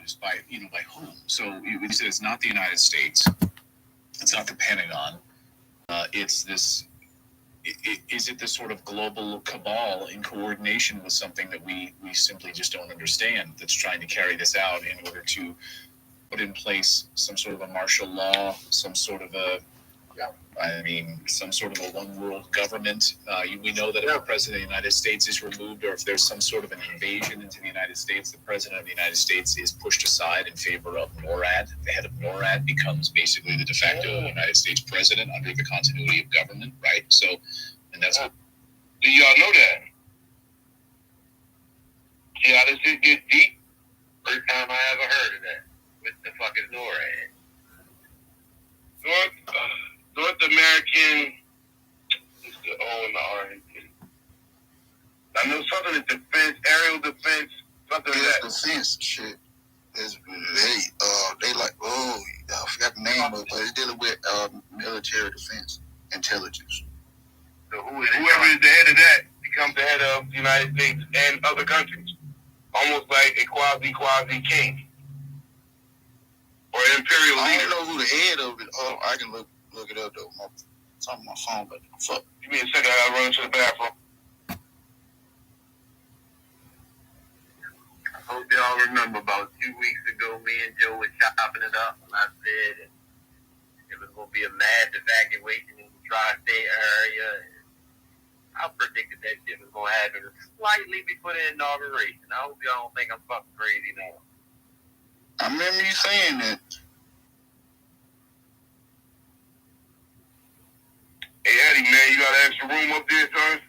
used by whom? So we said it's not the United States, it's not the Pentagon, it's this. Is it this sort of global cabal in coordination with something that we simply just don't understand, that's trying to carry this out in order to put in place some sort of a martial law, some sort of some sort of a one world government? We know that if the president of the United States is removed, or if there's some sort of an invasion into the United States, the president of the United States is pushed aside in favor of NORAD. The head of NORAD becomes basically the de facto United States president under the continuity of government, right? So, and that's what. Do y'all know that? See how this shit get deep? First time I ever heard of that. With the fucking NORAD. North American is the O and the R. I know something is defense, aerial defense, something like that. Defense shit. They like, I forgot the name of it, but it's dealing with military defense intelligence. So whoever is the head of that becomes the head of the United States and other countries. Almost like a quasi king. Or imperial leader. I don't know who the head of it. I can look it up though. It's on my phone, but fuck. Give me a second, I'll run to the bathroom. I hope y'all remember about 2 weeks ago, me and Joe were chopping it up, and I said it was going to be a mass evacuation in the tri-state area. I predicted that shit was going to happen slightly before the inauguration. I hope y'all don't think I'm fucking crazy now. I remember you saying that. Hey, Eddie, man, you got an extra room up there, son?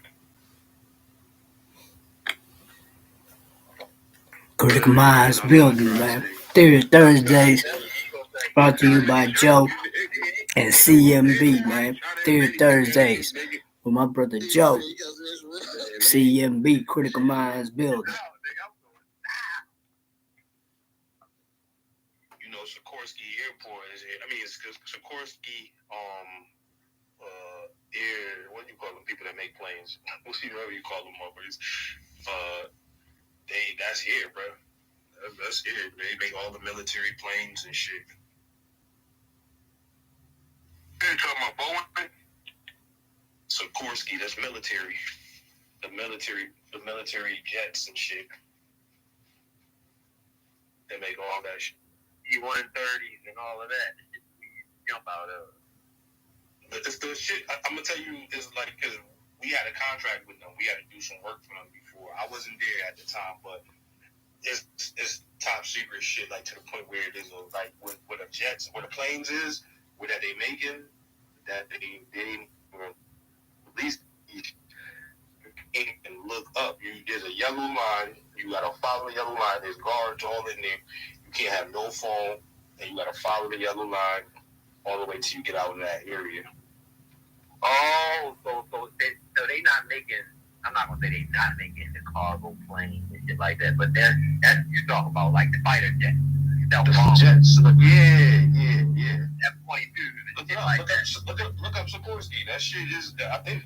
Critical Minds Building, man. Thursdays, brought to you by Joe and CMB, man. Thursdays with my brother Joe. CMB, Critical Minds Building. You know, Sikorsky Airport is here. I mean, it's Sikorsky, what do you call them? People that make planes. Whatever you call them, motherfuckers. That's here, bro. That's here. They make all the military planes and shit. You talking about Boeing? Sikorsky, that's military. The military jets and shit. They make all that shit. E-130s and all of that. Jump out of. But it's the shit. I'm gonna tell you, it's like, because we had a contract with them. We had to do some work for them before. I wasn't there at the time, but it's top secret shit, like to the point where it is like with the jets, where the planes is, where that they making, that they at least you can look up. There's a yellow line. You gotta follow the yellow line. There's guards all in there. You can't have no phone, and you gotta follow the yellow line all the way till you get out of that area. Oh, so they not making. I'm not gonna say they not making the cargo planes and shit like that, but that's you talk about like the fighter jets, the jets. Yeah. That point two. Look up Sikorsky. That shit is. I think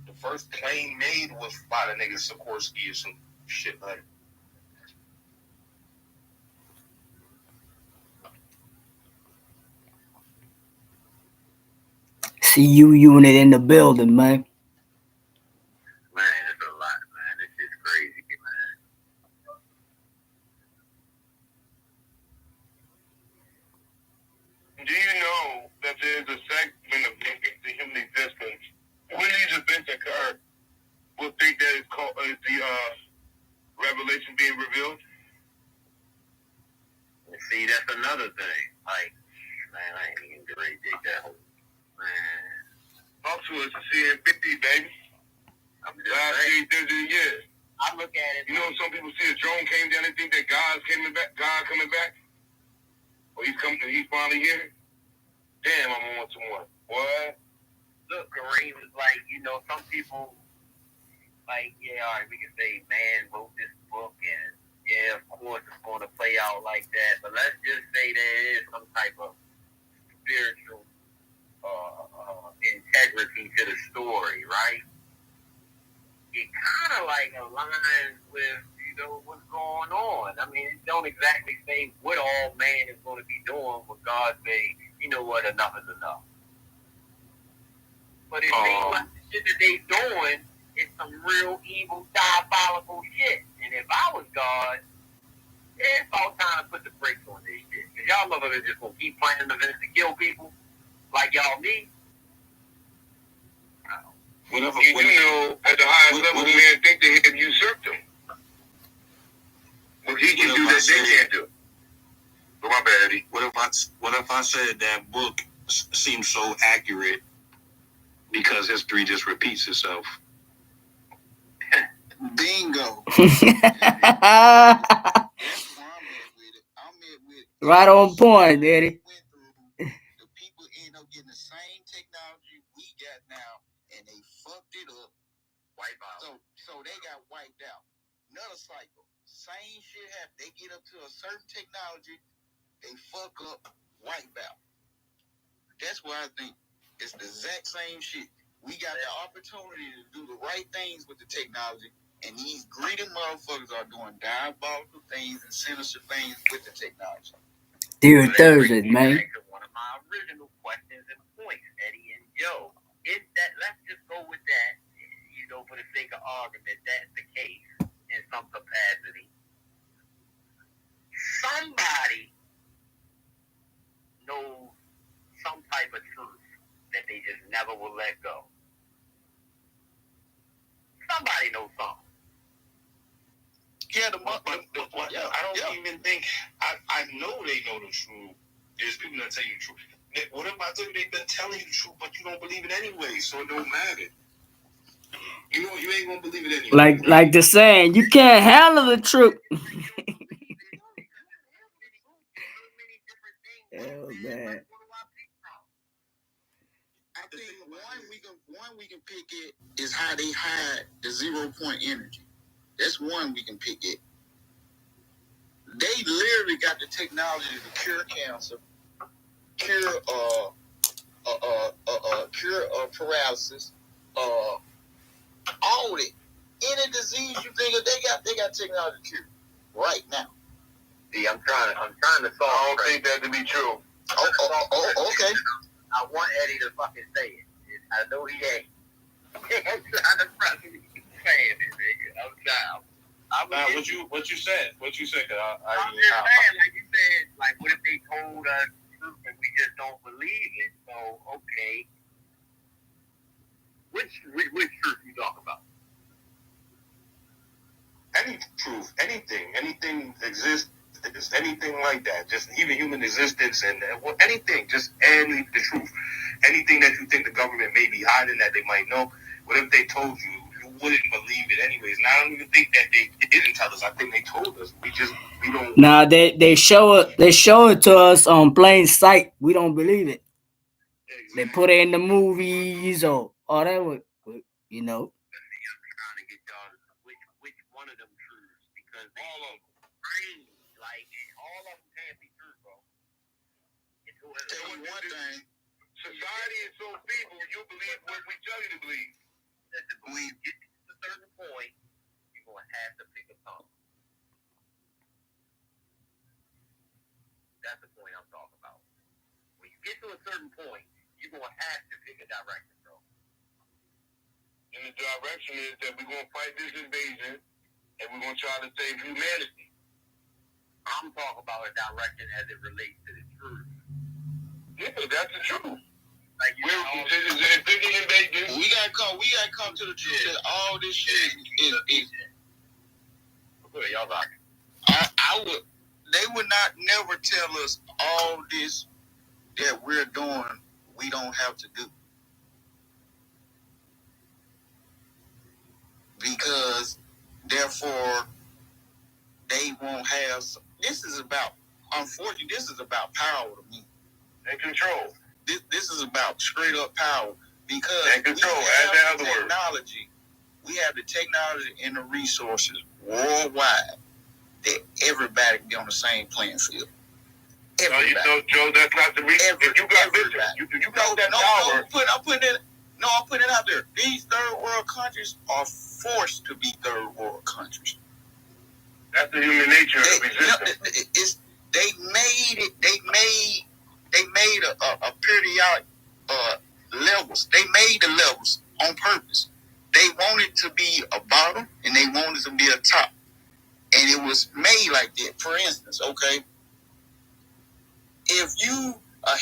the first plane made was by the nigga Sikorsky or some shit like. CU unit in the building, man. Man, it's a lot, man. This shit's crazy, man. Do you know that there's a segment of the human existence when these events occur, we'll think that it's called the revelation being revealed? See, that's another thing. Like, man, I ain't even ready to take that whole. Man. Talk to us and see it 50, baby. I'm just last 30 years. I look at it. You know, some people see a drone came down and think that God coming back. Or he's finally here. Damn, I'm on to one. What? Look, Kareem, is like, you know, some people, like, yeah, all right, we can say man wrote this book, and yeah, of course it's going to play out like that. But let's just say there is some type of spiritual integrity to the story, right? It kind of like aligns with, you know, what's going going on. I mean, it don't exactly say what all man is going to be doing when God say, you know what, enough is enough. But it seems like the shit that they doing is some real evil, diabolical shit. And if I was God, it's about time to put the brakes on this shit. Because y'all motherfuckers just going to keep planning events to kill people like y'all need. You know, at the highest level, men think they have usurped them. But he can do that they can't do. But my bad, Eddie. What if I said that book seems so accurate because history just repeats itself? Bingo. Right on point, Eddie. The people end up getting the same technology we got now, and they fucked it up. Wipe out. So they got wiped out. Another cycle. Same shit happened. They get up to a certain technology, they fuck up, wipe out. That's why I think it's the exact same shit. We got the opportunity to do the right things with the technology, and these greedy motherfuckers are doing diabolical things and sinister things with the technology. Dear Thursday, man. One of my original questions and points, Eddie and Joe, is that let's just go with that, you know, for the sake of argument, that's the case in some capacity. Somebody knows some type of truth that they just never will let go. Somebody knows something. Yeah, I don't even think I know they know the truth. There's people that tell you the truth. What if I tell you they've been telling you the truth, but you don't believe it anyway, so it don't matter. You know you ain't gonna believe it anyway. Like the saying, you can't handle the truth. Oh man. I think one we can pick it is how they hide the 0 point energy. That's one we can pick it. They literally got the technology to cure cancer, cure paralysis, all of it. Any disease you think of, they got technology to cure right now. See, I'm trying to solve. I don't think that to be true. Okay. I want Eddie to fucking say it. I know he ain't. I'm trying to fucking say it, nigga. I'm down. What you said? I'm just saying, like you said, like what if they told us the truth and we just don't believe it? So okay, which truth you talk about? Any truth, anything exists, anything like that, just even human existence and anything, just the truth, anything that you think the government may be hiding that they might know. What if they told you? You wouldn't believe it anyways. And I don't even think that they didn't tell us. I think they told us. We don't. Nah, they show it to us on plain sight. We don't believe it. Exactly. They put it in the movies or whatever, you know. Trying to get y'all which one of them truths, because All of them. Like all of them can't be true, bro. Tell you one thing. Society is so feeble, you believe what we tell you to believe. Listen, when you get to a certain point, you're gonna have to pick a tongue. That's the point I'm talking about. When you get to a certain point, you're gonna have to pick a direction, bro. And the direction is that we're gonna fight this invasion and we're gonna try to save humanity. I'm talking about a direction as it relates to the truth. Yeah, that's the truth. Like We gotta come to the truth that all this shit is. Okay, y'all rock. They would not never tell us all this that we're doing. We don't have to do because therefore they won't have. This is about. Unfortunately, this is about power to me And control. This is about straight up power because And control, we add have the the other word. technology. We have the technology and the resources worldwide that everybody can be on the same playing field. Everybody. No, Joe, that's not the reason. If you got that power. I'm putting it out there. These third world countries are forced to be third world countries. That's the human nature of resistance. They made it. They made a periodic levels. They made the levels on purpose. They wanted to be a bottom and they wanted to be a top, and it was made like that. For instance, okay, if you are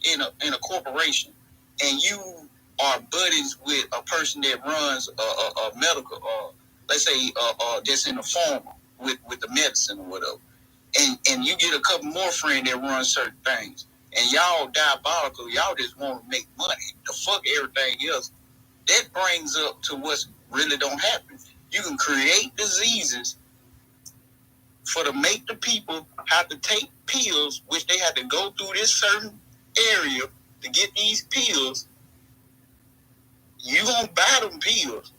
in a corporation and you are buddies with a person that runs a medical, let's say that's in the pharma with the medicine or whatever, and you get a couple more friends that run certain things, and y'all diabolical, y'all just want to make money. The fuck everything else. That brings up to what's really don't happen. You can create diseases for to make the people have to take pills, which they have to go through this certain area to get these pills. You gonna buy them pills.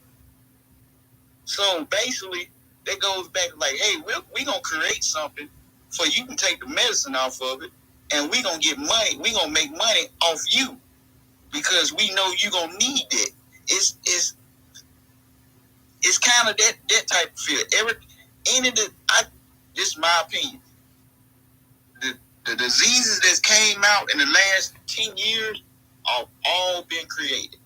So basically, that goes back like, hey, we gonna create something for you can take the medicine off of it, and we gonna get money. We gonna make money off you because we know you gonna need that. It's kind of that type of feel. This is my opinion. The diseases that came out in the last 10 years have all been created.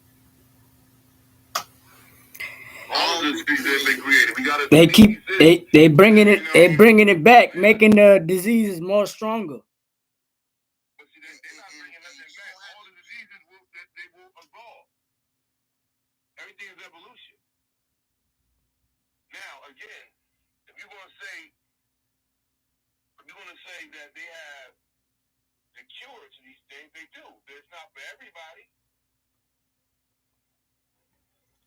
All the diseases have been created. We gotta. They bringing it back, making the diseases more stronger. But see, they're not bringing nothing back. All the diseases they will evolve. Everything is evolution. Now, again, if you're gonna say that they have the cure to these things, they do. But it's not for everybody.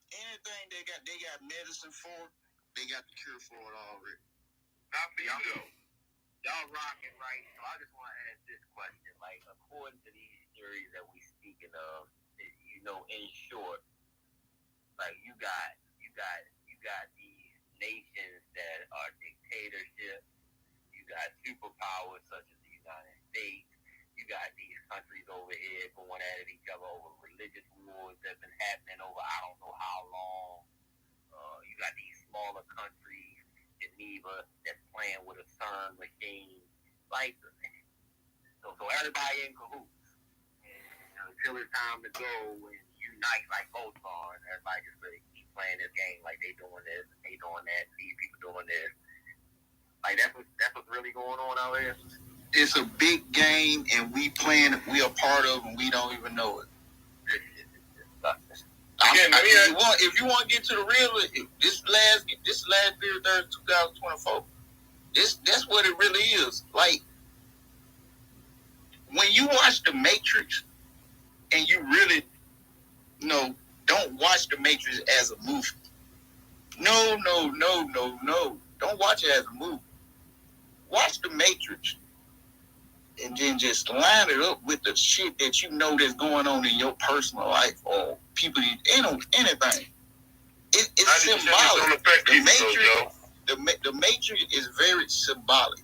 Anything they got medicine for, they got the cure for it already. Not for you though. Y'all rocking, right? So I just want to ask this question. Like, according to these theories that we speaking of, in short, like you got these nations that are dictatorships. You got superpowers such as the United States. You got these countries over here going at each other over religious wars that's been happening over I don't know how long. You got these smaller countries, Geneva, that's playing with a CERN machine. Like, so everybody in cahoots. And until it's time to go and unite like both are, and everybody just really keep playing this game like they doing this, they doing that, these people doing this. Like that's what's really going on out here. It's a big game, and we a part of, and we don't even know it. If you want to get to the real, this last period, 2024, that's what it really is. Like when you watch The Matrix, and you really, don't watch The Matrix as a movie. No. Don't watch it as a movie. Watch The Matrix. And then just line it up with the shit that you know that's going on in your personal life or people, anything. It's symbolic. The Matrix is very symbolic.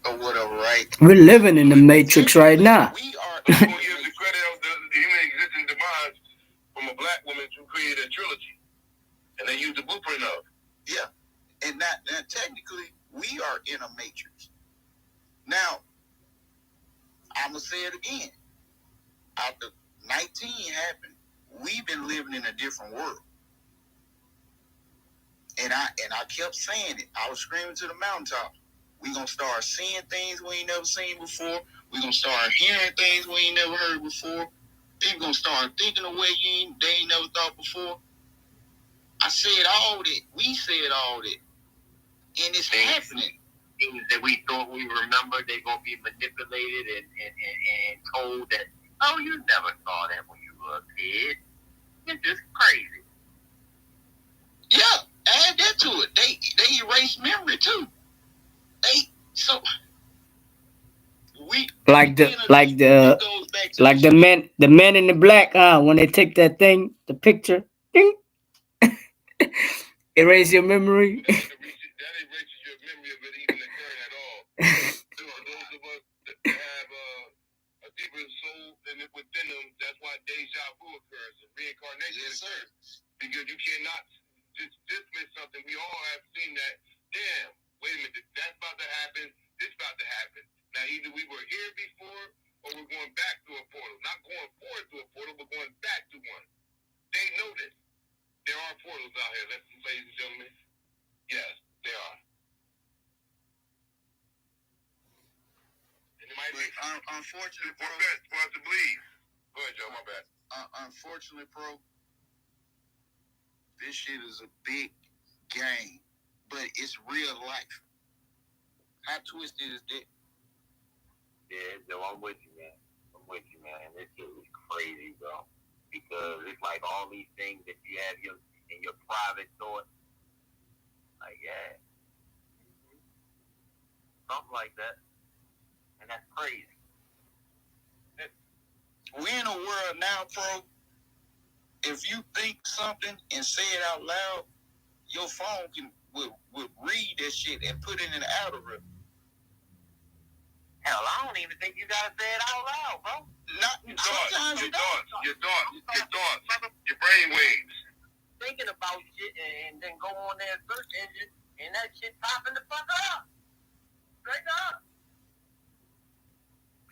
Or whatever, right? We're living in the Matrix right now. We are going to give the credit of the human existence demise from a black woman who created a trilogy. And they used the blueprint of. Yeah. And now technically, we are in a matrix. Now, I'm going to say it again. After 19 happened, we've been living in a different world. And I kept saying it. I was screaming to the mountaintop. We're going to start seeing things we ain't never seen before. We're going to start hearing things we ain't never heard before. People going to start thinking the way they ain't never thought before. I said all that. We said all that. And it's happening. Things that we thought we remembered, they're going to be manipulated and told that, oh, you never saw that when you were a kid. It's just crazy. Yeah, add that to it. They erase memory too. The men in the black, when they take that thing, the picture, ding, erase your memory. That erases your memory of it even occurring at all. So for those of us that have a deeper soul within them, that's why deja vu occurs and reincarnation occurs. Because you cannot just dismiss something. We all have seen that. Damn, wait a minute, that's about to happen. This about to happen. Now, either we were here before or we're going back to a portal. Not going forward to a portal, but going back to one. They know this. There are portals out here, ladies and gentlemen. Yes, there are. And it might be Unfortunately, for us to believe. Go ahead, Joe, my bad. Unfortunately, bro, this shit is a big game, but it's real life. How twisted is that? Yeah, Joe, I'm with you, man. And this shit is crazy, bro. Because it's like all these things that you have in your private thoughts. Like, yeah. Something like that. And that's crazy. We in a world now, bro, if you think something and say it out loud, your phone will read that shit and put it in the algorithm. Hell, I don't even think you gotta say it out loud, bro. Your thoughts, your brain waves. Thinking about shit and then go on their search engine and that shit popping the fuck up. Straight up.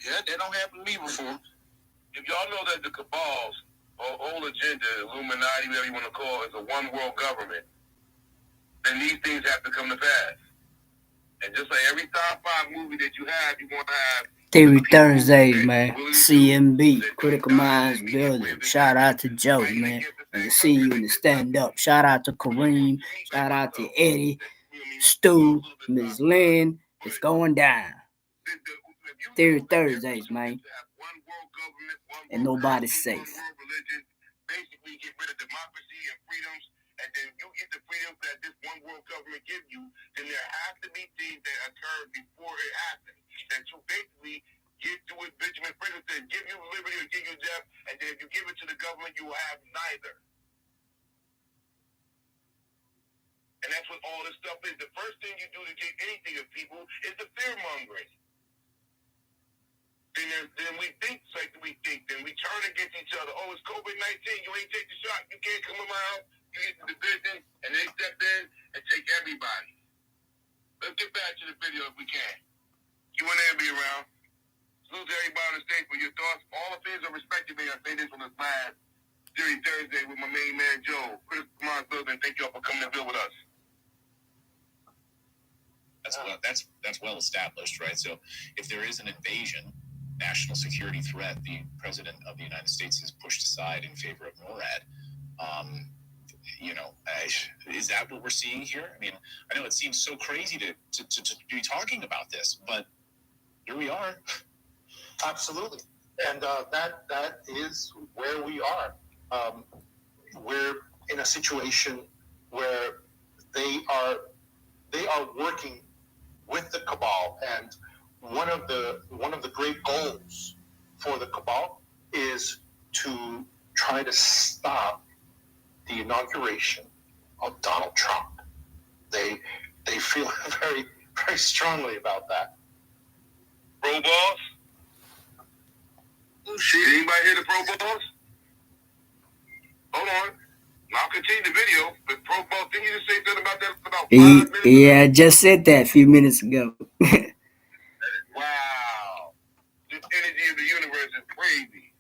Yeah, that don't happen to me before. If y'all know that the cabals or whole agenda, Illuminati, whatever you want to call it, is a one world government, then these things have to come to pass. And just like every top 5 movie that you have, you're going to have Theory Thursdays, man. CMB, Critical Minds Building. Shout out to Joe, man. And to see you in the stand up. Shout out to Kareem. Shout out to Eddie, Stu, Ms. Lynn. It's going down. Theory Thursdays, man. And nobody's safe. Basically, get rid of democracy and freedoms, and then you get the freedoms that this one world government gives you. Then there has to be things that occur before it happens. That you basically get to what Benjamin Franklin said: give you liberty or give you death. And then if you give it to the government, you will have neither. And that's what all this stuff is. The first thing you do to get anything of people is the fear mongering. Then we think like we think. Then we turn against each other. Oh, it's COVID-19. You ain't take the shot. You can't come in my house. You get to the business, and they step in and take everybody. Let's get back to the video if we can. You and there be around. Salute to everybody on the stage for your thoughts. All opinions are respected. May I say this on this live Theory Thursday with my main man Joe. Critical Minds Building. Thank you all for coming to build with us. That's well established, right? So if there is an invasion, national security threat, the president of the United States is pushed aside in favor of NORAD. Is that what we're seeing here? I mean, I know it seems so crazy to be talking about this, but here we are. Absolutely, and that is where we are. We're in a situation where they are working with the cabal, and one of the great goals for the cabal is to try to stop the inauguration of Donald Trump. They feel very, very strongly about that. Pro balls? Shit, anybody hear the pro balls? Hold on. I'll continue the video, but pro balls, didn't you just say something about that about 5 minutes ago? Yeah, I just said that a few minutes ago. Wow. This energy of the universe is crazy.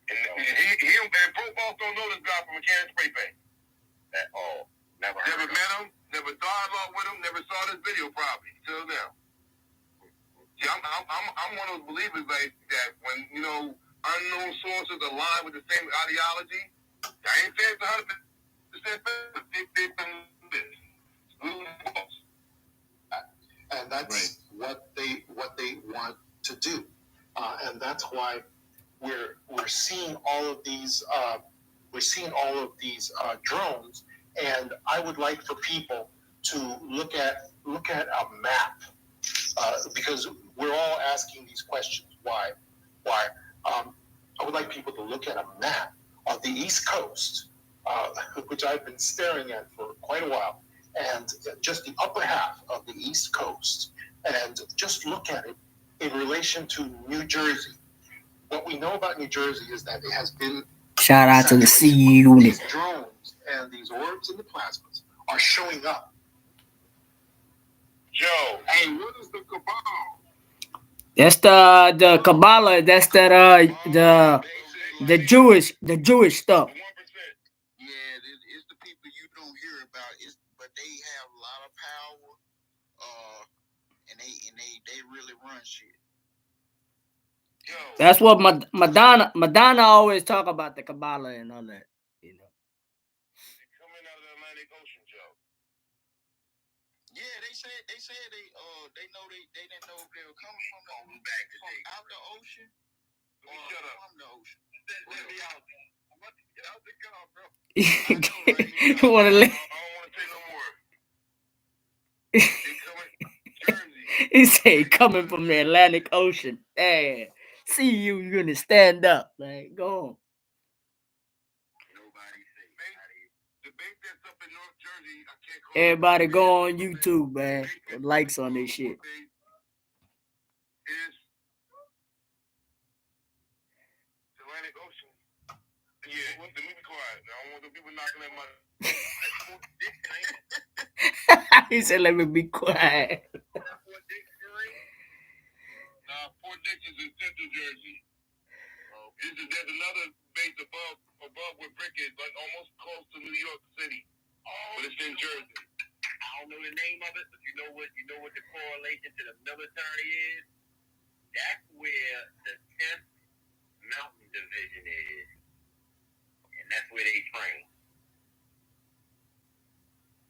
And pro balls don't know this guy from a can of spray paint. At all. Never met him, never dialogued with him, never saw this video probably till now. See, I'm one of those believers like that when, unknown sources align with the same ideology. I ain't saying it's 100%, but they've been this. And that's what they want to do, and that's why we're seeing all of these drones. And I would like for people to look at a map, because we're all asking these questions. Why? I would like people to look at a map of the East Coast, which I've been staring at for quite a while, and just the upper half of the East Coast, and just look at it in relation to New Jersey. What we know about New Jersey is that it has been Shout out to the C unit. Drones and these orbs and the plasmas are showing up. Joe, hey, what is the cabal? That's the Kabbalah. That's the Jewish stuff. 1%. Yeah, it's the people you don't hear about. But they have a lot of power. And they really run shit. Yo, That's what Madonna always talk about, the Kabbalah and all that. You know. they're coming out of the Atlantic Ocean, Joe. Yeah, they said they know they didn't know if they were coming from out the ocean or Shut up. from the ocean. Let me out. I'm about to get out the car, bro. You want to I don't want to say no more. They coming Jersey. He said coming from the Atlantic Ocean. Hey, see you, you're gonna stand up. Like, go on. Nobody say. The bank that's up in North Jersey, I can't call Everybody go on YouTube, man. Put likes on this shit. Is Atlantic Ocean. Yeah, let me be quiet. I don't want the people knocking at my. He said, "Let me be quiet." Fort Dix is in Central Jersey. There's another base above where Brick is, like almost close to New York City. But it's in Jersey. I don't know the name of it, but you know what the correlation to the military is? That's where the 10th Mountain Division is. And that's where they train.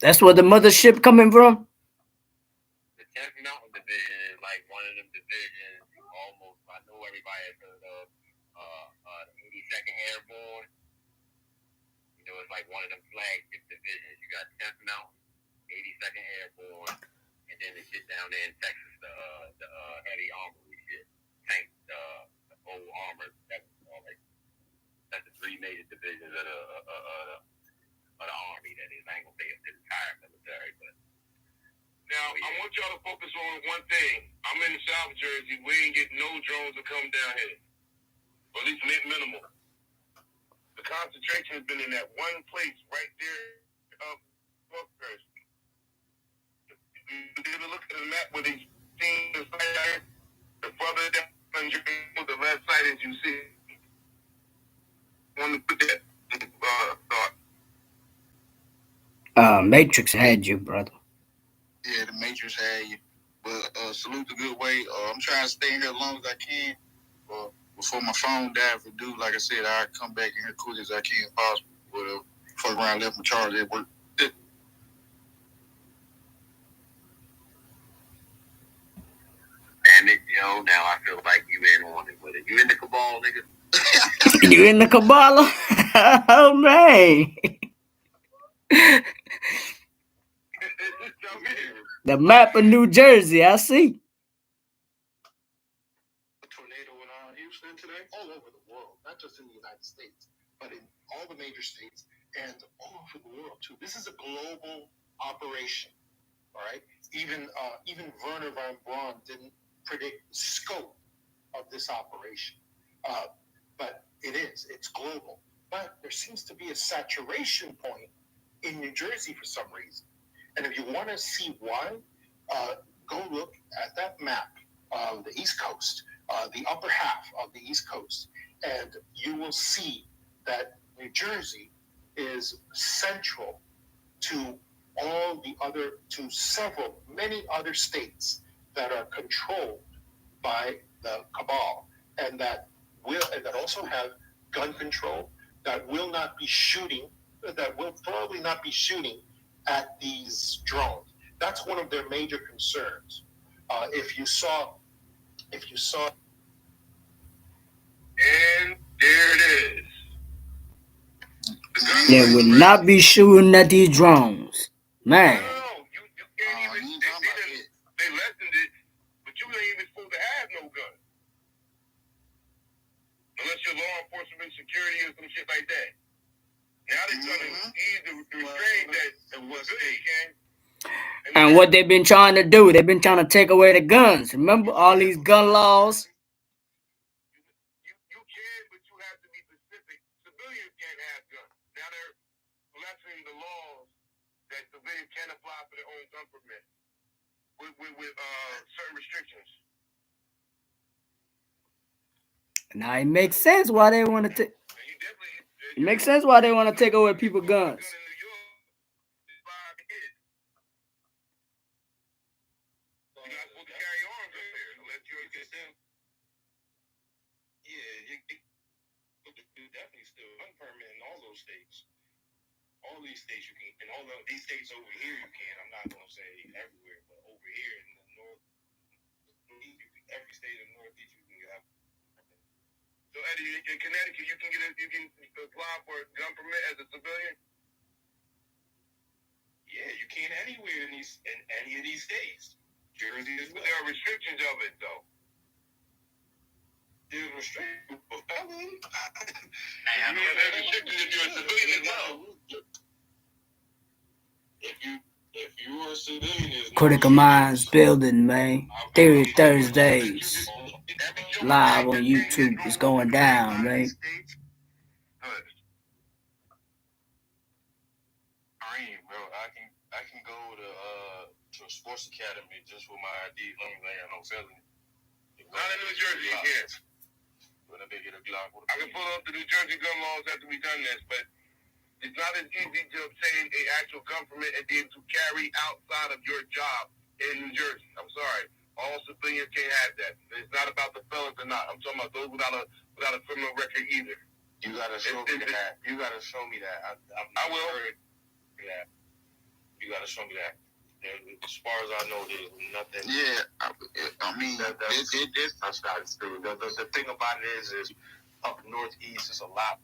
That's where the mothership coming from. The 10th Mountain Division is like one of them divisions. Almost, I know everybody has heard of the 82nd Airborne. You know, it's like one of them flagship divisions. You got 10th Mountain, 82nd Airborne, and then the shit down there in Texas, the heavy armory shit, tank, old armor. That's the three major divisions of the Army. That is, I ain't gonna say it's the entire military, but. Now, I want y'all to focus on one thing. I'm in South Jersey. We ain't getting no drones to come down here. Or at least minimal. The concentration has been in that one place right there up first. You take a look at the map where they seen the site, the further down the left side as you see. I want to put that thought. Matrix had you, brother. Yeah, the Matrix had you. But salute the good way. I'm trying to stay in here as long as I can. Before my phone died for due, like I said, I'll come back in here quick as I can possible. But fuck around, left my charge at work. Damn it, yo, now I feel like you in on it with it. You in the cabal, nigga? You in the Kabbalah? Oh, man. The map of New Jersey, I see. A tornado in Houston today, all over the world, not just in the United States, but in all the major states and all over the world too. This is a global operation. All right, even Werner von Braun didn't predict the scope of this operation, but it's global. But there seems to be a saturation point in New Jersey for some reason. And if you want to see why, go look at that map of the East Coast, the upper half of the East Coast, and you will see that New Jersey is central to many other states that are controlled by the cabal, and that also have gun control, that will probably not be shooting at these drones. That's one of their major concerns. If you saw, and there it is. They will not be shooting at these drones. Man. No, you can't even. They lessened it, but you ain't even supposed to have no gun, unless you're law enforcement, security, or some shit like that. Now they're trying to ease the restraint that was good, can. And what they've been trying to do, they've been trying to take away the guns. Remember all these gun laws? You can, but you have to be specific. Civilians can't have guns. Now they're lessening their own gun permit with certain restrictions. Now it makes sense why they want to take. It makes sense why they want to take away people's guns. You're not supposed to carry arms up there unless you're consent. Yeah, you definitely still gun permit in all those states. All these states you can, and all these states over here you can. I'm not gonna say everywhere, but over here in the north, every state in the northeast you can have. So Eddie, in Connecticut, you can apply for a gun permit as a civilian. Yeah, you can anywhere in any of these states. Jersey as well. There are restrictions of it though. There's restrictions for felons. There's restrictions if you're a civilian as well. If you are a civilian, Critical Minds building, man. Theory Thursdays. Live on YouTube. It's going down, man. Bro, I can go to a sports academy just with my ID. Long as I ain't no felony. Not in New Jersey, you can't. When they get a Glock, I can pull up the New Jersey gun laws after we done this, but it's not as easy to obtain an actual gun permit and be able to carry outside of your job in New Jersey. I'm sorry. All civilians can't have that. It's not about the felons or not. I'm talking about those without a criminal record either. You gotta show me that. You gotta show me that. I will. Yeah. You gotta show me that. As far as I know, there's nothing. Yeah, I mean, That's not true. The thing about it is up northeast is a lot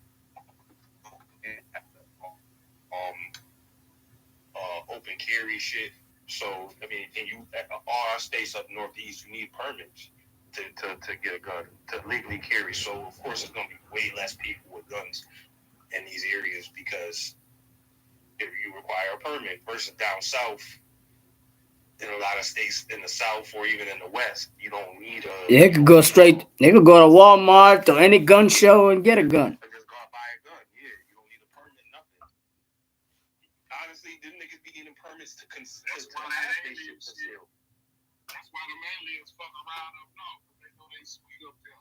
open carry shit. So I mean, all our states up northeast, you need permits to get a gun to legally carry. So of course, it's gonna be way less people with guns in these areas because if you require a permit versus down south. In a lot of states in the south or even in the west, you don't need a. They could go straight. They could go to Walmart or any gun show and get a gun. Just go buy a gun. Yeah, you don't need a permit, nothing. Honestly, them niggas be getting permits to conceal. That's why the aliens fuck around up north because they know they sweet up there.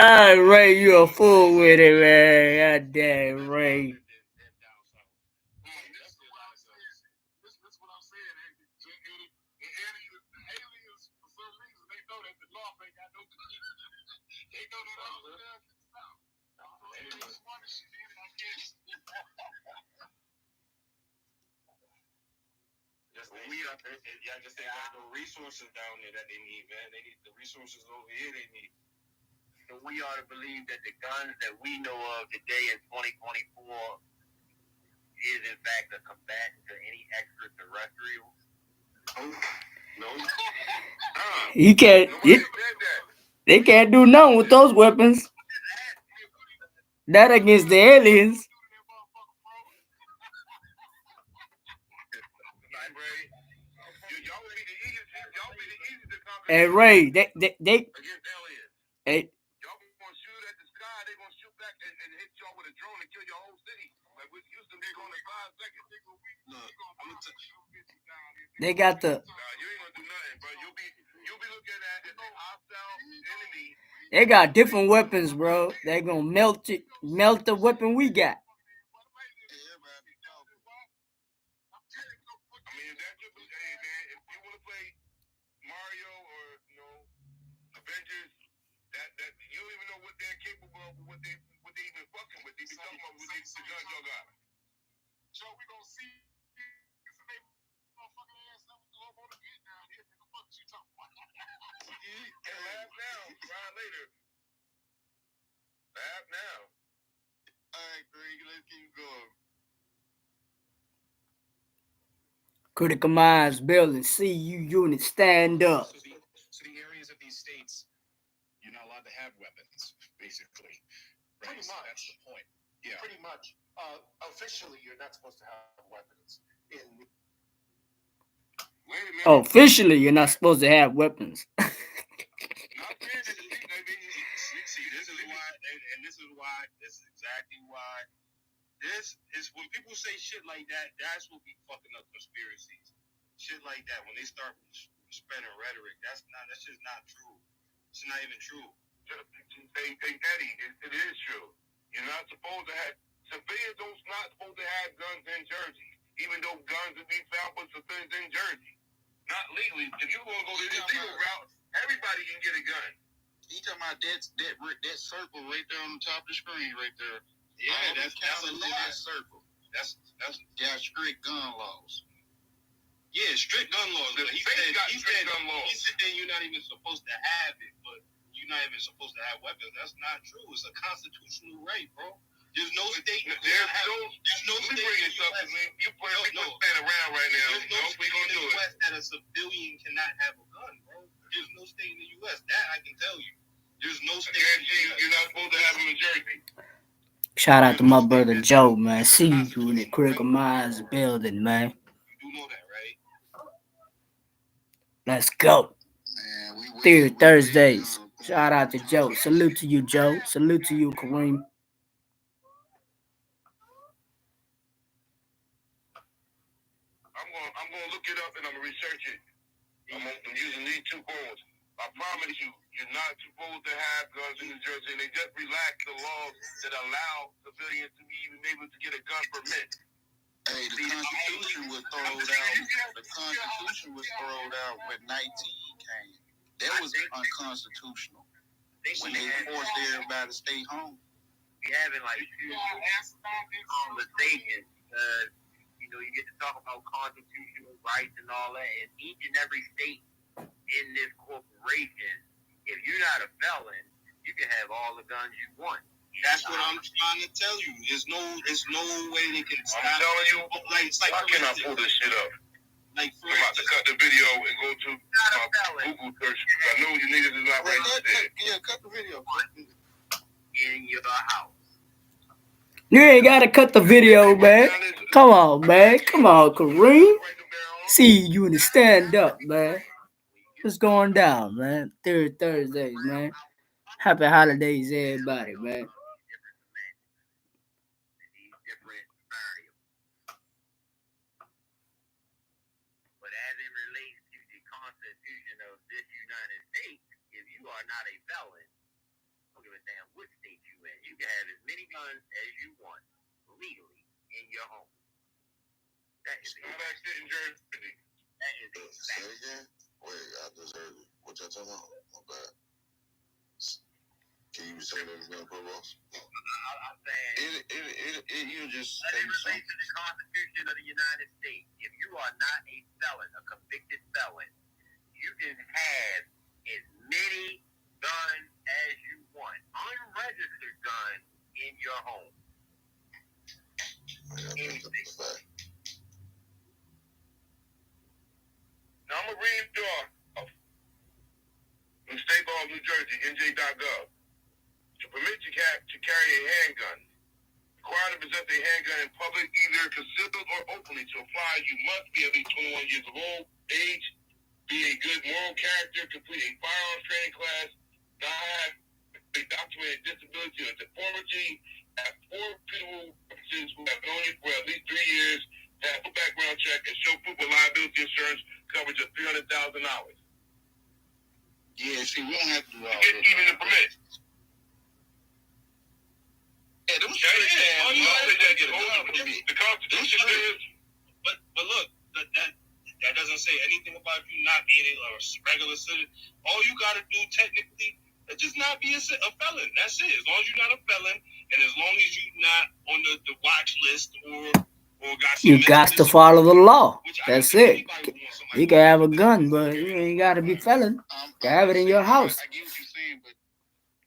Ah, Ray, you a fool with it, man. God damn, Ray. I just think there's no resources down there that they need, man. They need the resources over here. They need. So we ought to believe that the guns that we know of today in 2024 is in fact a combatant to any extraterrestrials. No. You can't. They can't do nothing with those weapons. That against the aliens. Hey Ray, they hey. Y'all gonna shoot at the sky, they gonna shoot back and hit y'all with a drone and kill your whole city. Like with Houston, they're going to 5 seconds. They got the. Nah, you ain't gonna do nothing, bro. You'll be looking at a hostile enemy. They got different weapons, bro. They gonna melt the weapon we got. Mario or Avengers, that you don't even know what they're capable of, what they even fucking with. They be talking about what the guns y'all got. So we gonna see if they motherfucking ass up with the whole motor get down here. What the fuck is you talking about? Laugh now, cry later. Laugh now. All right, Greg, let's keep going. Critical Minds building. CU unit, stand up. So the areas of these states, you're not allowed to have weapons, basically. Right? Pretty much. That's the point. Yeah. Pretty much. Officially, you're not supposed to have weapons. Officially, you're not supposed to have weapons. See, this is why, and this is exactly why This is when people say shit like that. That's what be fucking up conspiracies. Shit like that when they start spreading rhetoric. That's just not true. It's not even true. Hey, Eddie, it is true. You're not supposed to have civilians. Not supposed to have guns in Jersey, even though guns would be found with civilians in Jersey. Not legally. If you want to go to the legal route, everybody can get a gun. You talking about that circle right there on the top of the screen, right there? Yeah, that's a lot. That circle. That's strict gun laws. Yeah, strict gun laws. The He state got strict gun laws. He said that you're not even supposed to have it, but you're not even supposed to have weapons. That's not true. It's a constitutional right, bro. There's no state. There's no state in the U.S. You playing around right now. There's no state in the U.S. that a civilian cannot have a gun, bro. There's no state in the U.S. That I can tell you. There's no state. I guarantee you're not supposed to have them in Jersey. Shout out to my brother Joe, man. See you in the Critical Minds building, man. You do know that, right? Let's go. Man, Thursdays. Shout out to Joe. Salute to you, Joe. Salute to you, Kareem. I'm gonna look it up and I'm gonna research it. I'm using these two phones. I promise you, you're not supposed to have guns in New Jersey, and they just relaxed the laws that allow civilians to be even able to get a gun permit. Hey, the Constitution was thrown out. The Constitution was thrown out when 19 came. That was unconstitutional. When they forced everybody to stay home. We having like two conversations because you get to talk about constitutional rights and all that, and each and every state in this corporation, if you're not a felon, you can have all the guns you want. That's what I'm trying to tell you. There's no way they can stop. I'm telling you, it's like I cannot pull this shit up. Like, I'm about to cut the video and go to my Google search. I know you niggas is not right there. Yeah, cut the video. In your house. You ain't gotta cut the video, man. Come on, man. Come on, Kareem. See you in the stand up, man. What's going down, man? Thursdays, man. Happy holidays, everybody, man. But as it relates to the Constitution of this United States, if you are not a felon, don't give a damn what state you in. You can have as many guns as you want legally in your home. That is a fact. In Jersey. That is a fact. Say again? Wait, I just heard it. What y'all talking about? My bad. Can you say that again, bro? I'm saying You just as it relates to the Constitution of the United States, if you are not a felon, a convicted felon, you can have as many guns as you want, unregistered guns in your home. Anything. Now I'm gonna read you off from State Law of New Jersey, NJ.gov. To permit you to carry a handgun, required to possess a handgun in public, either concealed or openly. To apply, you must be at least 21 years of age, be a good moral character, complete a firearms training class, not have a documented disability or deformity, have 4 people who have known you for at least 3 years, have a background check, and show proof of liability insurance coverage of $300,000. Yeah, see, we don't have to do all Get even the permit. Yeah, them the Constitution is. But look, that doesn't say anything about you not being a regular citizen. All you gotta do technically is just not be a felon. That's it. As long as you're not a felon, and as long as you're not on the watch list or got some. You got to follow the law. That's it. You can have a gun, but you ain't gotta be felon. You can have it in your house. I get what you're saying, but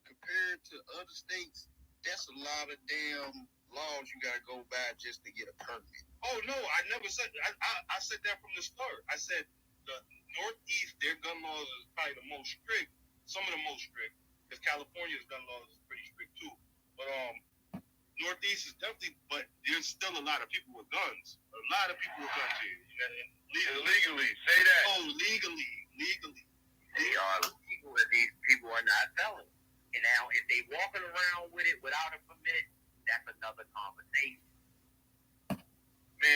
compared to other states, that's a lot of damn laws you gotta go by just to get a permit. Oh no, I never said. I said that from the start. I said the Northeast, their gun laws is probably the most strict. Some of the most strict, because California's gun laws is pretty strict too. But Northeast is definitely. But there's still a lot of people with guns. A lot of people with guns here. Legally, say that. Oh, legally. They are legal, and these people are not felons. And now, if they walking around with it without a permit, that's another conversation.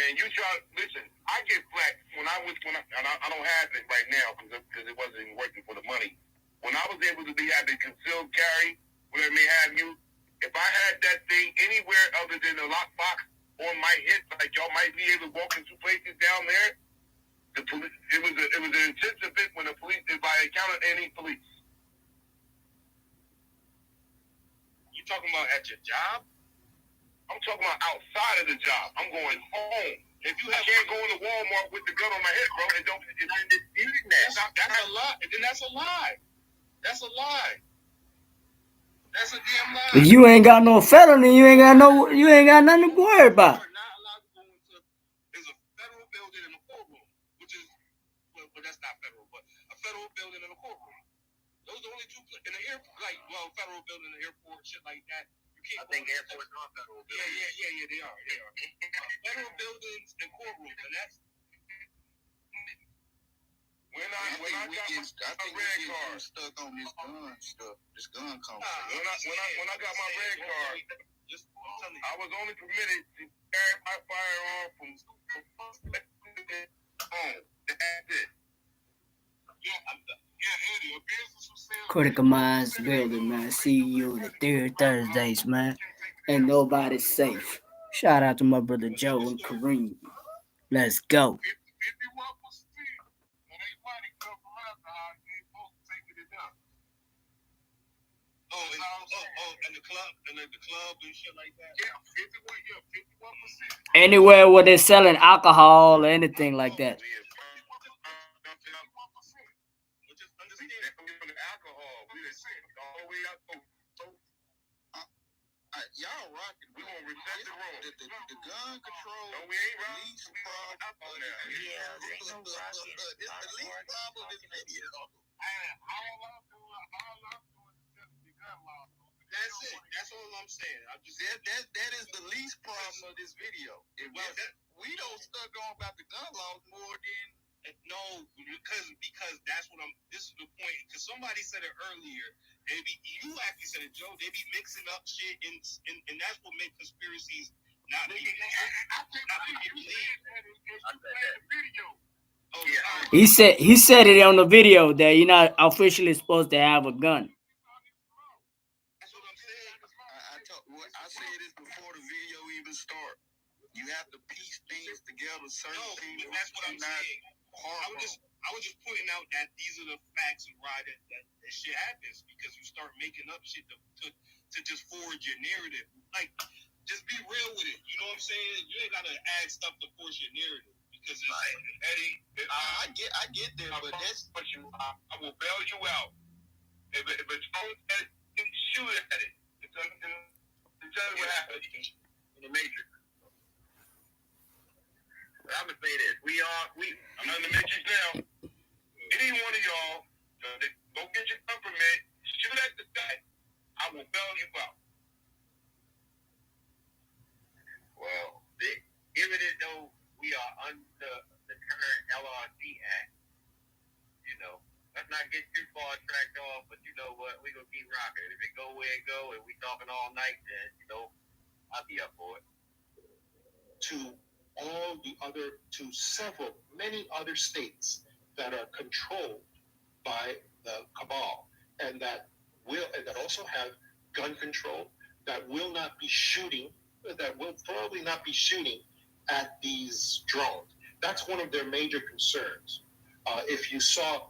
man. You try. Listen, I get flack and I don't have it right now because it wasn't even working for the money. When I was able to have the concealed carry, whatever may have you, if I had that thing anywhere other than the lockbox on my hip, like y'all might be able to walk into places down there, the police. It was an intense event when the police, if I encountered any police. You talking about at your job? I'm talking about outside of the job. I'm going home. If you can't go into Walmart with the gun on my head, bro, and don't. That's a lie. And then that's a lie. That's a lie. That's a damn lie. If you ain't got no felony, you ain't got nothing to worry about. You're not allowed to go into. There's a federal building and a courtroom, which is, well, that's not federal, but a federal building and a courtroom. Those are the only two in the airport, federal building and airport, shit like that. I think airports are federal buildings. Yeah, they are. Federal buildings and courtrooms, and that's. When I got my red card, stuck on this gun stuff, this gun conversation. When I got my red card, I was only permitted to carry my firearm from home. That's it. Eddie, a business was selling. Critical Minds building, man. See you the third Thursdays, man. Ain't nobody safe. Shout out to my brother Joe and Kareem. Let's go. 51%. That ain't money come from alcohol. You ain't supposed to take it enough. And the club and shit like that. Yeah, 51%. Anywhere where they're selling alcohol or anything like that. Y'all rocking. We gonna reset the room. The gun control. No, we ain't rocking. Least problem. Yeah, there ain't no rocking. It's the least problem in this video. All I'm doing is telling the gun law. That's it. That's all I'm saying. That is the least problem of this video. We don't stuck on about the gun laws more than. No, because that's what this is the point. Because somebody said it earlier. You actually said it, Joe. They be mixing up shit, and that's what makes conspiracies not be believed. He said it on the video that you're not officially supposed to have a gun. That's what I'm saying. I said this before the video even started. You have to piece things together. Certain things. That's what I'm saying. I was just pointing out that these are the facts and why that shit happens, because you start making up shit to just forge your narrative. Like, just be real with it. You know what I'm saying? You ain't gotta add stuff to force your narrative, because it's Eddie. I get there, but that's. I will bail you out. If it's shoot at it. Tell me what happened in the Matrix. I'm gonna say this: I'm in the Matrix now. Any one of y'all, go get your gun permit, shoot at the guy. I will bail you out. Well, given it though, we are under the current LRC Act. Let's not get too far tracked off. But you know what? We gonna keep rocking. If it go where it go, and we talking all night, then I'll be up for it. Many other states that are controlled by the cabal and that also have gun control, that will probably not be shooting at these drones. That's one of their major concerns. If you saw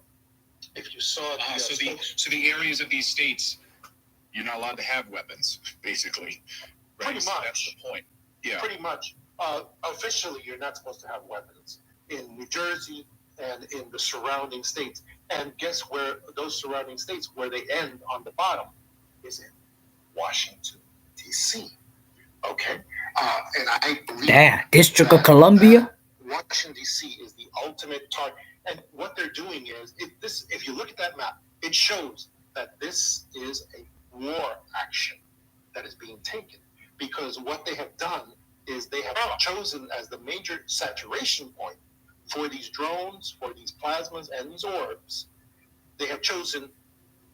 so the areas of these states, you're not allowed to have weapons, basically. Right? Pretty much. That's the point. Yeah. Pretty much. Officially, you're not supposed to have weapons in New Jersey and in the surrounding states. And guess where those surrounding states, where they end on the bottom, is in Washington, D.C. Okay? And I believe District of Columbia? Washington, D.C. is the ultimate target. And what they're doing is, if you look at that map, it shows that this is a war action that is being taken. Because what they have done is they have chosen as the major saturation point for these drones, for these plasmas, and these orbs. They have chosen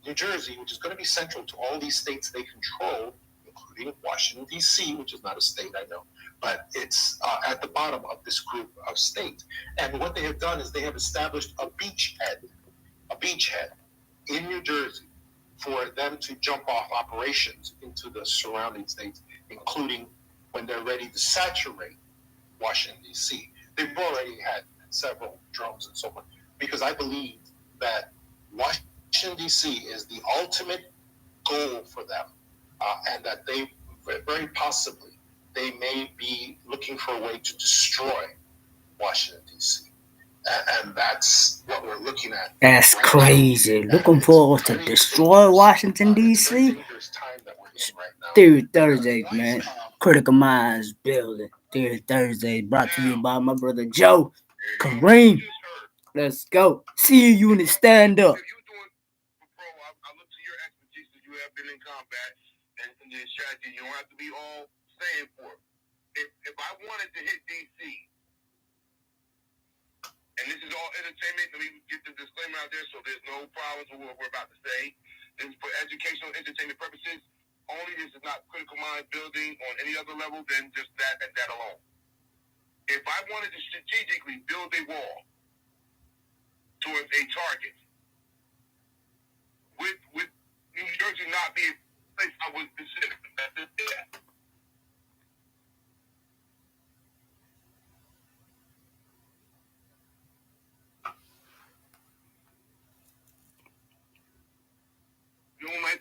New Jersey, which is going to be central to all these states they control, including Washington, D.C., which is not a state, I know. but it's at the bottom of this group of states. And what they have done is they have established a beachhead in New Jersey for them to jump off operations into the surrounding states, including when they're ready to saturate Washington, D.C. They've already had several drones and so forth, because I believe that Washington, D.C. is the ultimate goal for them, and that they very possibly they may be looking for a way to destroy Washington, D.C. And that's what we're looking at. That's right crazy. Now. Looking forward to destroy Washington, D.C. Dude, Thursday, man. Critical Minds building. Dude, Thursday, brought to you by my brother Joe, Kareem. Let's go. See you in the stand up. Been in combat and the strategy. You don't have to be all saying for it. If I wanted to hit DC, and this is all entertainment, let me get the disclaimer out there so there's no problems with what we're about to say. This is for educational, entertainment purposes. Only this is not critical mind building on any other level than just that and that alone. If I wanted to strategically build a wall towards a target, with New Jersey not being a place I would consider that.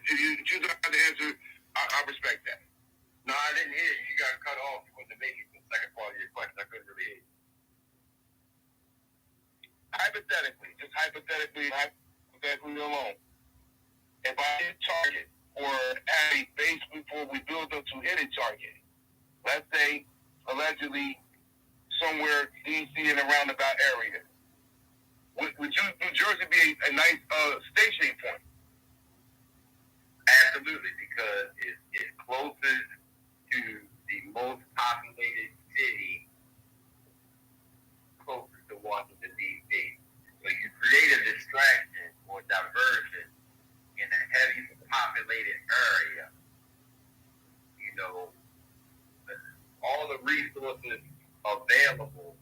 If you choose not to answer, I respect that. No, I didn't hear you. You got cut off. You couldn't make it the second part of your question. I couldn't really hear you. Hypothetically alone, if I hit target or at a base before we build up to hit a target, let's say allegedly somewhere DC and a roundabout area, would New Jersey be a nice stationing point? Absolutely, because it's closest to the most populated city closest to Washington, D.C. So you create a distraction or diversion in a heavily populated area. You know, all the resources available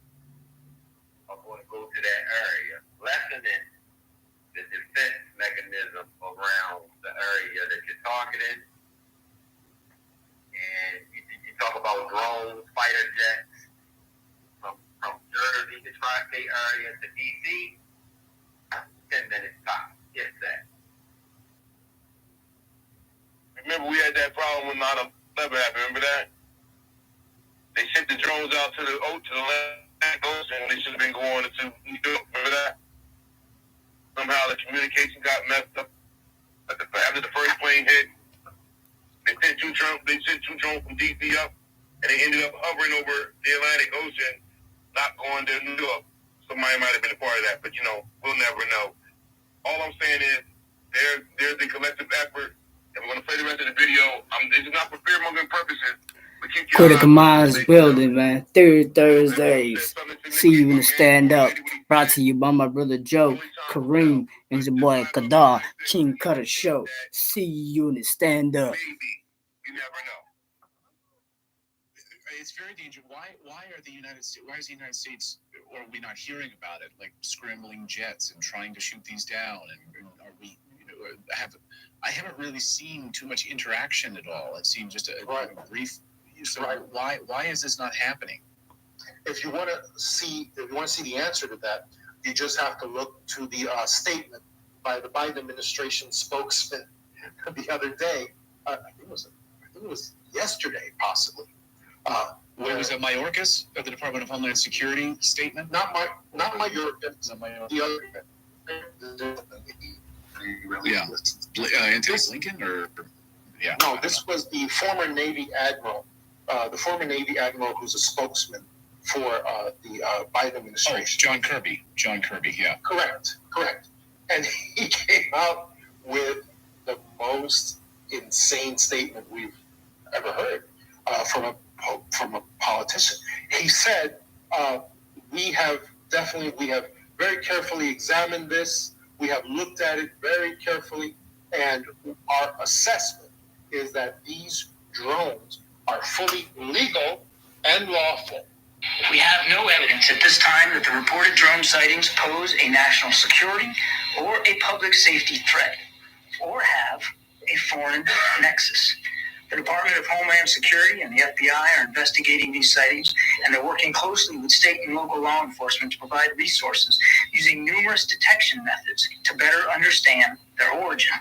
are going to go to that area, lessening the defense mechanism around the area that you're targeting. And you talk about drones, fighter jets, from Jersey, the tri-state area to D.C., 10 minutes top, if that. Remember we had that problem when 9/11 happened, remember that? They sent the drones out to the Atlantic Ocean, they should have been going to New York, remember that? Somehow the communication got messed up. After the first plane hit, they sent two drones from DC up, and they ended up hovering over the Atlantic Ocean, not going to New York. Somebody might have been a part of that, but we'll never know. All I'm saying is there's a collective effort, and we're gonna play the rest of the video. This is not for fear-mongering purposes. Critical Minds building, man. Thursdays. See you in the stand up. Brought to you by my brother Joe, Kareem, and your boy Kadar. King Cutter Show. See you in the stand up. You never know. It's very dangerous. Why is the United States, or are we not hearing about it? Like scrambling jets and trying to shoot these down, and are we? I haven't really seen too much interaction at all. It seems just a brief. So why is this not happening? If you want to see the answer to that, you just have to look to the statement by the Biden administration spokesman the other day. I think it was yesterday, possibly. Where was that, Mayorkas of the Department of Homeland Security statement? Not Mayorkas. The other. Yeah, Anthony Blinken, or yeah. No, this was the former Navy admiral. The former Navy admiral who's a spokesman for the Biden administration. John Kirby, yeah. Correct. And he came out with the most insane statement we've ever heard from a politician. He said, we have very carefully examined this. We have looked at it very carefully, and our assessment is that these drones are fully legal and lawful. We have no evidence at this time that the reported drone sightings pose a national security or a public safety threat, or have a foreign nexus. The Department of Homeland Security and the FBI are investigating these sightings, and they're working closely with state and local law enforcement to provide resources using numerous detection methods to better understand their origin.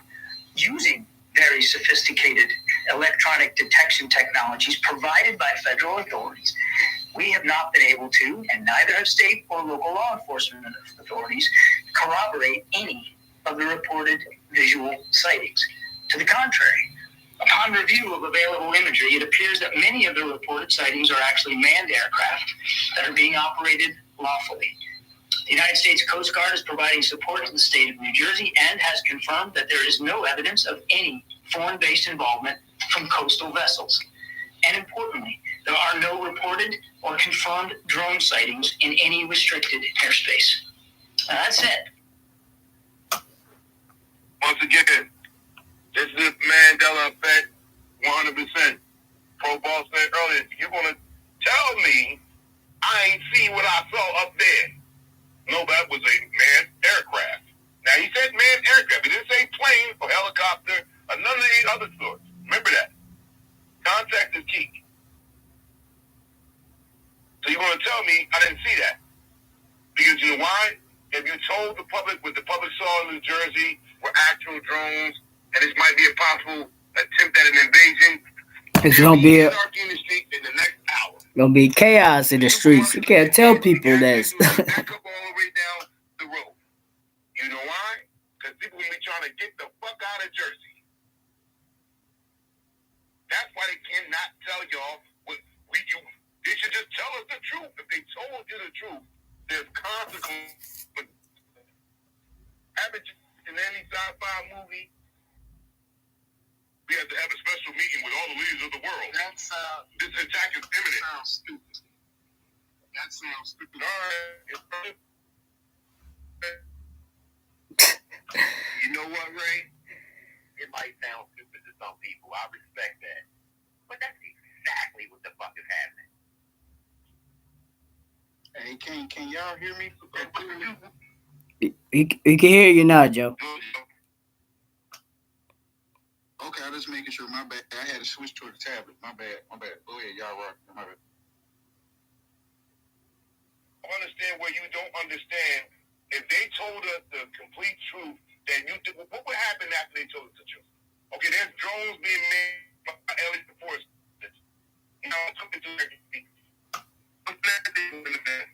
Using very sophisticated electronic detection technologies provided by federal authorities, we have not been able to, and neither have state or local law enforcement authorities, corroborate any of the reported visual sightings. To the contrary, upon review of available imagery, it appears that many of the reported sightings are actually manned aircraft that are being operated lawfully. The United States Coast Guard is providing support to the state of New Jersey and has confirmed that there is no evidence of any foreign-based involvement from coastal vessels. And importantly, there are no reported or confirmed drone sightings in any restricted airspace. Now, that said, Once again, this is the Mandela effect, 100%. Pro Ball said earlier, you're going to tell me I ain't see what I saw up there. No, that was a manned aircraft. Now, he said manned aircraft. He didn't say plane or helicopter or none of these other sorts. Remember that. Context is key. So you're going to tell me I didn't see that. Because you know why? If you told the public what the public saw in New Jersey were actual drones, and this might be a possible attempt at an invasion, it's gonna be in the street in the next hour. Gonna be chaos in the streets. You can't tell people this. Back up all the way down the road. You know why? Because people will be trying to get the fuck out of Jersey. That's why they cannot tell y'all what they should just tell us the truth. If they told you the truth, there's consequences. Have it in any sci-fi movie. We have to have a special meeting with all the leaders of the world. This attack is imminent. That sounds stupid. All right. You know what, Ray? It might sound stupid to some people. I respect that. But that's exactly what the fuck is happening. Hey, can y'all hear me? We can hear you now, Joe. Okay, I'm just making sure. My bad. I had to switch to the tablet. My bad. Go ahead, y'all rock. My bad. I understand where you don't understand. If they told us the complete truth, then what would happen after they told us the truth? Okay, there's drones being made by alien forces. You know,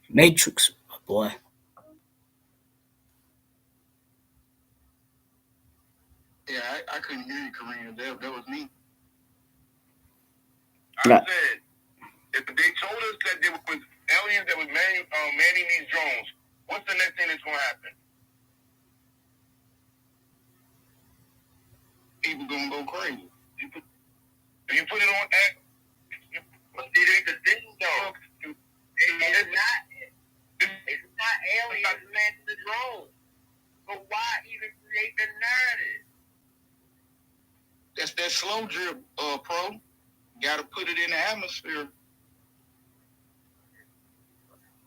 Matrix, my boy. Yeah, I couldn't hear you, Kareem. That was me. I said, if they told us that there was aliens that was manning these drones, what's the next thing that's going to happen? People going to go crazy. You put it on X. But see, there's the thing, though. It's not aliens manning the drone. But why even create the narrative? That's that slow drip, pro. Got to put it in the atmosphere.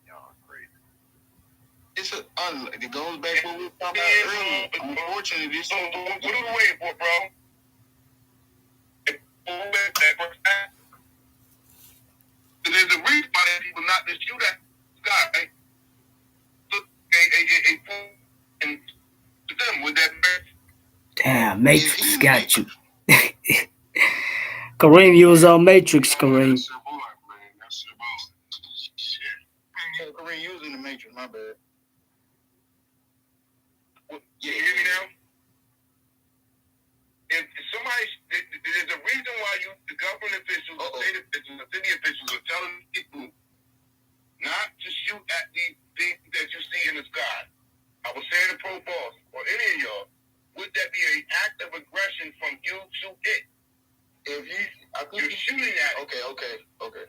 Y'all crazy. It goes back to what we were talking about earlier. Unfortunately, this. So what are we waiting for, bro? There's a reason why people not just shoot at the sky. And them with that. Damn, Matrix got you. Kareem, you was on Matrix, Kareem. That's your boy, man. That's your boy. Shit. Kareem using the Matrix. My bad. You hear me now? If somebody, there's a reason why the government officials, state officials, the city officials are telling people not to shoot at these things that you see in the sky. I was saying to Pro Boss or any of y'all, would that be an act of aggression from you to it? If you're shooting at it. Okay.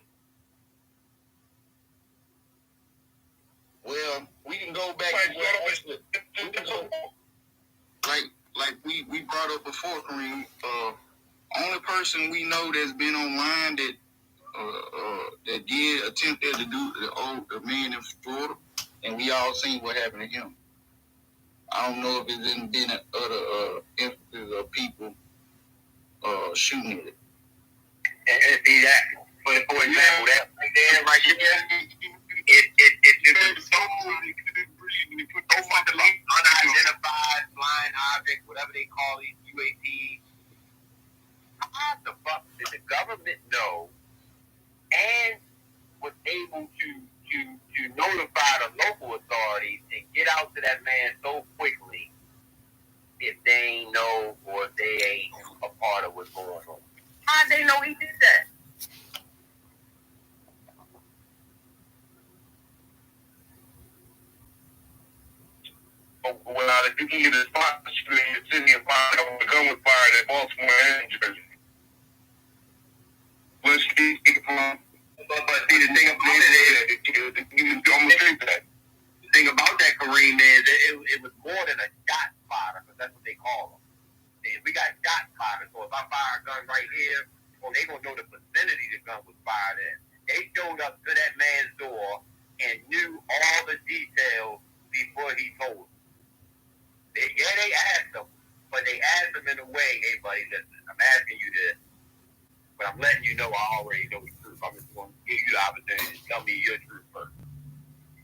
Well, we can go back to like we brought up before, Kareem. Only person we know that's been online that that did attempted to do the man in Florida, and we all seen what happened to him. I don't know if it's been other instances of people shooting at it. And see that, for example, that right there, it's so much unidentified flying object, whatever they call these UAPs. How the fuck did the government know and was able to notify the local authorities and get out to that man so quickly if they ain't know or if they ain't a part of what's going on? How did they know he did that? Well, if you can get a spot in the city and find out when the gun was fired at Baltimore and Jersey. Let's speak from. But see, the thing about it is, I'm gonna say that. the thing about that, Kareem, is it was more than a shot spotter, because that's what they call them. We got shot spotters, so if I fire a gun right here, well, they gonna know the vicinity the gun was fired in. They showed up to that man's door and knew all the details before he told them. They asked him, but they asked him in a way, hey, buddy, listen, I'm asking you this, but I'm letting you know I already know the truth. I'm just going to give you the opportunity to tell me your truth first.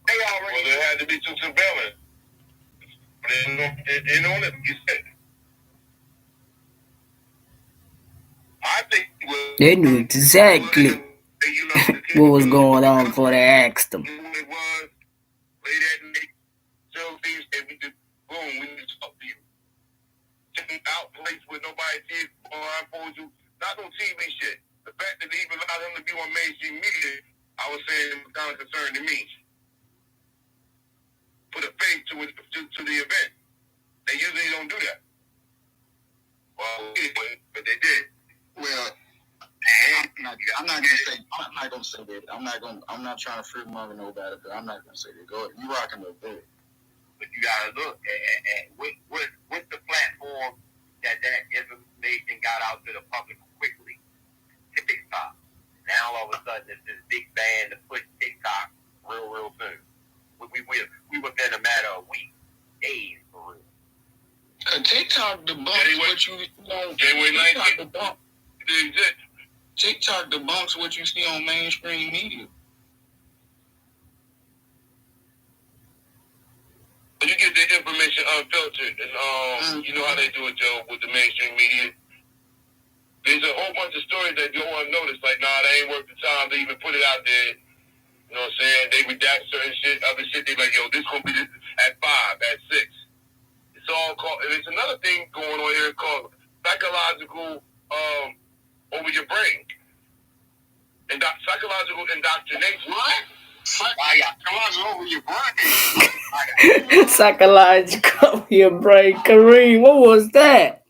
They already. Well, there had to be some surveillance. They know that you said. I think They knew exactly what was going on before they asked them. It was late at night. So things said we just boom, we need to talk to you. Taking out place where nobody sees blindfolds you. Not on TV shit. The fact that they even allowed him to be on mainstream media, I was saying it was kind of concerning to me. Put a face to the event. They usually don't do that. Well, anyway, but they did. Well, I'm not gonna say that. I'm not trying to fruit mother nobody, but I'm not gonna say that. Go ahead. You rocking the boat. But you gotta look at what's the platform that information got out to the public quickly. TikTok. Now all of a sudden it's this big band to push TikTok real soon. We within a matter of weeks, days for real. TikTok debunks what you know. TikTok debunks what you see on mainstream media. You get the information unfiltered, and you know how they do it, Joe, with the mainstream media. There's a whole bunch of stories that you don't want to notice. Like, nah, they ain't worth the time to even put it out there. You know what I'm saying? They redact certain shit, other shit. They like, yo, this gonna be this at 5, at 6. It's all called. And there's another thing going on here called psychological over your brain. And psychological indoctrination. What? Psychological over your Psychological brain. over your brain. Kareem, what was that?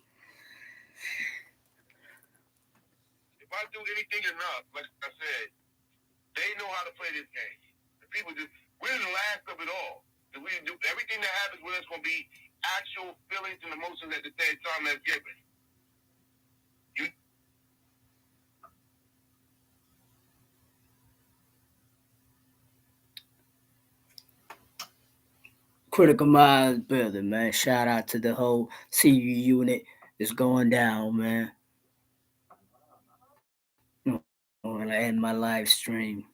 If I do anything enough, like I said, they know how to play this game. The people just, we're the last of it all. We do everything that happens with us gonna be actual feelings and emotions at the same time that's given. Critical Minds building, man. Shout out to the whole CU unit. It's going down, man. I'm gonna end my live stream.